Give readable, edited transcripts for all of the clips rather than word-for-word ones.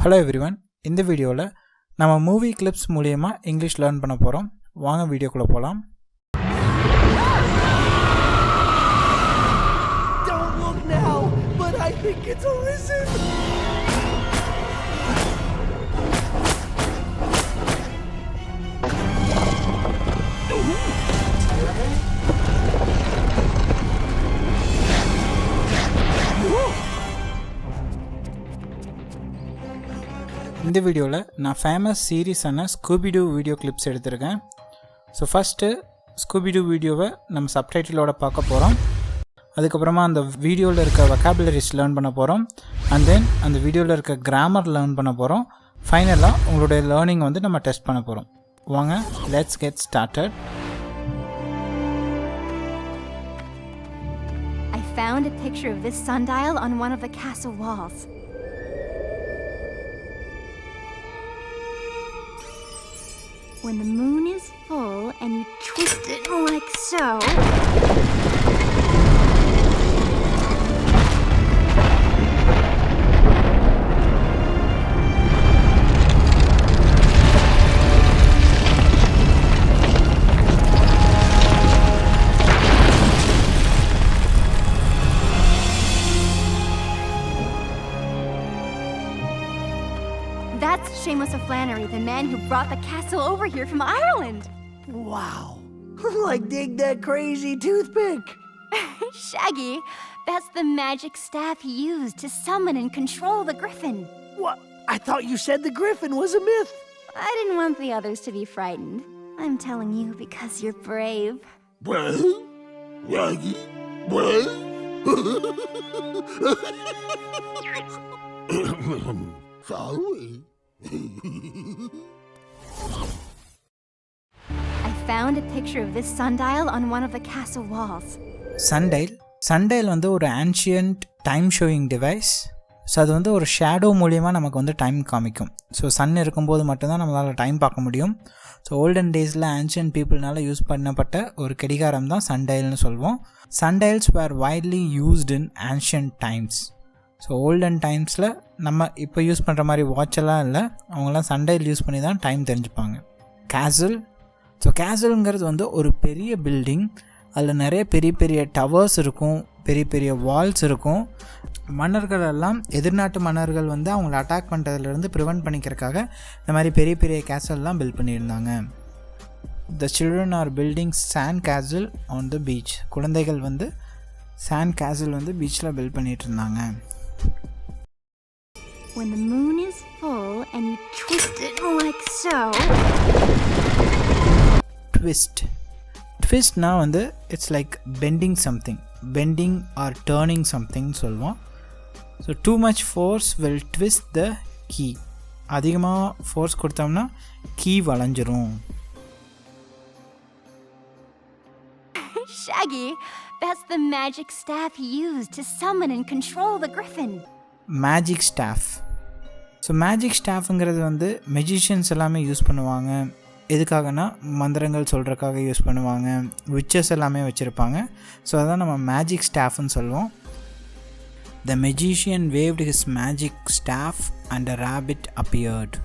Hello everyone. இந்த வீடியோல நம்ம மூவி கிளிப்ஸ் மூலமா இங்கிலீஷ் லேர்ன் பண்ண போறோம். வாங்க வீடியோக்குள்ள போலாம். Don't look now, but I think it's arisen. இந்த வீடியோல நான் ஃபேமஸ் சீரிஸான Scooby வீடியோ கிளிப்ஸ் எடுத்திருக்கேன். ஸோ ஃபஸ்ட்டு Scooby வீடியோவை நம்ம சப்டைட்டிலோட பார்க்க போகிறோம். அதுக்கப்புறமா அந்த வீடியோவில் இருக்க வொக்காபுலரிஸ் லேர்ன் பண்ண போகிறோம். அண்ட் தென் அந்த வீடியோவில் இருக்க கிராமர் லேர்ன் பண்ண போகிறோம். ஃபைனலாக உங்களுடைய லேர்னிங் வந்து நம்ம டெஸ்ட் பண்ண போகிறோம். வாங்க let's get started. I found a picture of this sundial on one of the castle walls. When the moon is full and you twist it like so, that's Seamus O'Flannery, the man who brought the castle over here from Ireland. Wow. Like dig that crazy toothpick. Shaggy, that's the magic staff he used to summon and control the griffin. What? I thought you said the griffin was a myth. I didn't want the others to be frightened. I'm telling you because you're brave. Well, Raggy, well. Sorry. I found a picture of this sundial on one of the castle walls. சன்டைல் வந்து ஒரு ancient time showing device. So அது வந்து ஒரு shadow மூலியமாக நமக்கு வந்து time காமிக்கும். So Sun இருக்கும்போது மட்டும்தான் நம்மளால் டைம் பார்க்க முடியும். ஸோ ஓல்டன் டேஸில் ஆன்ஷியன்ட் பீப்புள்னால யூஸ் பண்ணப்பட்ட ஒரு கடிகாரம் தான் சன்டைல்னு சொல்வோம். Sundials were widely used in ancient times. So olden டைம்ஸில் நம்ம இப்போ யூஸ் பண்ணுற மாதிரி வாட்செல்லாம் இல்லை, அவங்களாம் சன்டைல் யூஸ் பண்ணி தான் டைம் தெரிஞ்சுப்பாங்க. கேசல். ஸோ கேசலுங்கிறது வந்து ஒரு பெரிய பில்டிங். அதில் நிறைய பெரிய பெரிய டவர்ஸ் இருக்கும், பெரிய பெரிய வால்ஸ் இருக்கும். மன்னர்கள் எல்லாம் எதிர்நாட்டு மன்னர்கள் வந்து அவங்கள அட்டாக் பண்ணுறதுலேருந்து ப்ரிவெண்ட் பண்ணிக்கிறதுக்காக இந்த மாதிரி பெரிய பெரிய கேசல்லாம் பில்ட் பண்ணியிருந்தாங்க. The children are building sand castle on the beach. குழந்தைகள் வந்து சாண்ட் கேசல் வந்து பீச்சில் பில்ட் பண்ணிகிட்டு இருந்தாங்க. When the moon is full and you twist it like so. ட்விஸ்ட்னா வந்து it's like bending or turning something சொல்லுவோம். So too much force will twist the key. அதிகமாக ஃபோர்ஸ் கொடுத்தோம்னா கீ வளைஞ்சிரும். Shaggy, that's the magic staff he used to summon and control the griffin. Magic staff. So magic ஸ்டாஃப்ங்கிறது வந்து magicians எல்லாமே use பண்ணுவாங்க. எதுக்காகனா மந்திரங்கள் சொல்கிறதுக்காக யூஸ் பண்ணுவாங்க. விச்சஸ் எல்லாமே வச்சுருப்பாங்க. ஸோ அதான் நம்ம மேஜிக் ஸ்டாஃப்னு சொல்லுவோம். The magician waved his magic staff and a rabbit appeared.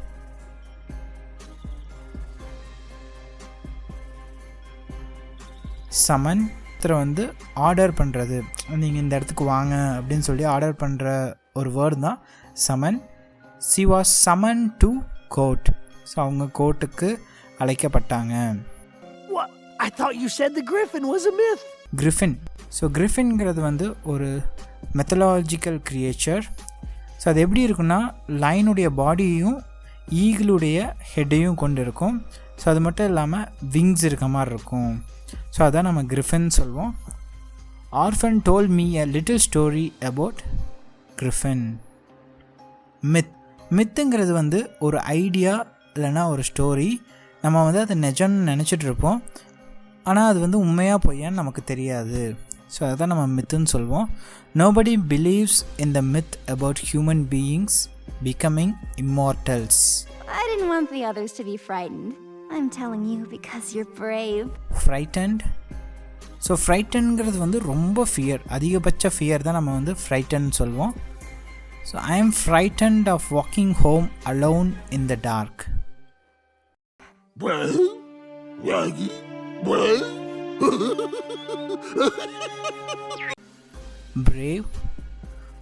Summon வந்து ஆர்டர் பண்ணுறது. நீங்கள் இந்த இடத்துக்கு வாங்க அப்படின்னு சொல்லி ஆர்டர் பண்ணுற ஒரு வேர்டு தான் summon. She was summon to court. So அவங்க கோர்ட்டுக்கு அழைக்கப்பட்டாங்க. I thought you said the griffin was a myth. Griffin. So கிரிஃபின்ங்கிறது வந்து ஒரு மெத்தலாஜிக்கல் கிரியேச்சர். ஸோ அது எப்படி இருக்குன்னா லைனுடைய பாடியையும் ஈகிளுடைய ஹெட்டையும் கொண்டு இருக்கும். ஸோ அது மட்டும் இல்லாமல் விங்ஸ் இருக்க மாதிரி இருக்கும். ஸோ அதான் நம்ம கிரிஃபின் சொல்வோம். Orphan told me a little story about griffin. மித்துங்கிறது வந்து ஒரு ஐடியா இல்லைன்னா ஒரு ஸ்டோரி. நம்ம வந்து அதை நிஜம்னு நினச்சிட்ருப்போம், ஆனால் அது வந்து உண்மையாக பொய்யான்னு நமக்கு தெரியாது. ஸோ அதுதான் நம்ம மித்துன்னு சொல்வோம். Nobody believes in the myth about human beings becoming immortals. I didn't want the others to be frightened. I'm telling you because you're brave. Frightened. So ஃப்ரைட்டன்ங்கிறது வந்து ரொம்ப ஃபியர், அதிகபட்ச ஃபியர் தான் நம்ம வந்து ஃப்ரைட்டன் சொல்வோம். So I am frightened of walking home alone in the dark. Brave.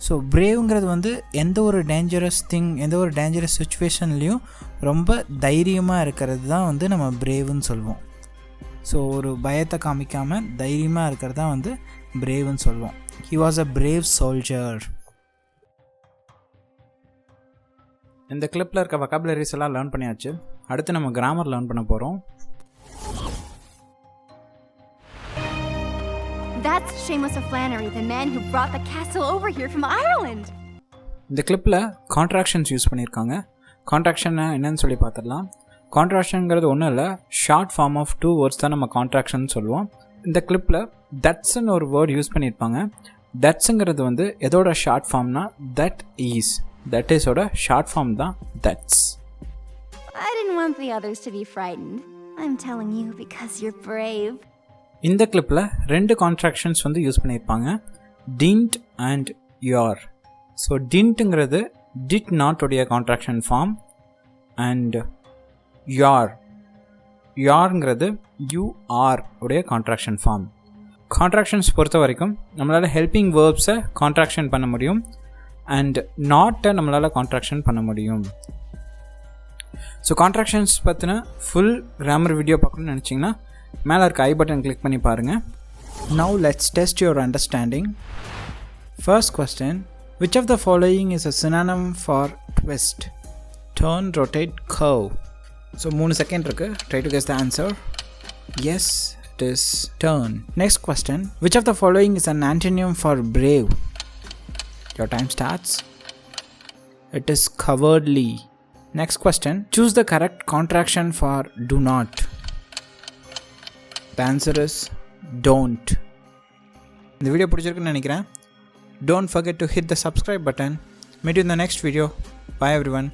So பிரேவ்ங்கிறது வந்து எந்த ஒரு டேஞ்சரஸ் சுச்சுவேஷன்லேயும் ரொம்ப தைரியமாக இருக்கிறது தான் வந்து நம்ம பிரேவுன்னு சொல்லுவோம். ஸோ ஒரு பயத்தை காமிக்காமல் தைரியமாக இருக்கிறது தான் வந்து பிரேவுன்னு சொல்லுவோம். He was a brave soldier. இந்த கிளிப்பில் இருக்க வொக்காபுலரிஸ் எல்லாம் லேர்ன் பண்ணியாச்சு. அடுத்து நம்ம கிராமர் லேர்ன் பண்ண போகிறோம். That's Seamus of Flannery, the man who brought the castle over here from Ireland. இந்த கிளிப்பில் கான்ட்ராக்ஷன்ஸ் யூஸ் பண்ணியிருக்காங்க. கான்ட்ராக்ஷன் என்னன்னு சொல்லி பார்த்துடலாம். கான்ட்ராக்ஷனுங்கிறது ஒன்றும் இல்லை, ஷார்ட் ஃபார்ம் ஆஃப் 2 வேர்ட்ஸ் தான் நம்ம கான்ட்ராக்ஷன் சொல்லுவோம். இந்த கிளிப்பில் தட்ஸ்ன்னு ஒரு வேர்ட் யூஸ் பண்ணியிருப்பாங்க. தட்ஸுங்கிறது வந்து எதோட ஷார்ட் ஃபார்ம்னா தட் இஸோட ஷார்ட் ஃபார்ம் தான் that's. I didn't want the others to be frightened. I'm telling you because you're brave. இந்த கிளிப்பில் 2 கான்ட்ராக்ஷன்ஸ் வந்து யூஸ் பண்ணியிருப்பாங்க, டிண்ட் அண்ட் யோர். ஸோ டிண்ட்டுங்கிறது டிட் நாட் உடைய கான்ட்ராக்ஷன் ஃபார்ம் அண்ட் யார்ங்கிறது யூஆர் உடைய கான்ட்ராக்ஷன் ஃபார்ம். கான்ட்ராக்ஷன்ஸ் பொறுத்த வரைக்கும் நம்மளால் ஹெல்பிங் வேர்ப்ஸை கான்ட்ராக்ஷன் பண்ண முடியும் அண்ட் நாட்டை நம்மளால் கான்ட்ராக்ஷன் பண்ண முடியும். ஸோ கான்ட்ராக்ஷன்ஸ் பற்றின ஃபுல் கிராமர் வீடியோ பார்க்கணும்னு நினச்சிங்கன்னா மேலே இருக்க ஐ பட்டன் கிளிக் பண்ணி பாருங்கள். Now let's test your understanding. First question, which of the following is a synonym for twist? Turn, rotate, curve. So 3 seconds இருக்கு. Try to guess the answer. Yes, it is turn. Next question, which of the following is an antonym for brave? Your time starts. It is cowardly. Next question, choose the correct contraction for do not. The answer is don't. இந்த video பிடிச்சிருக்குன்னு நினைக்கிறேன். Don't forget to hit the subscribe button. Meet you in the next video. Bye everyone.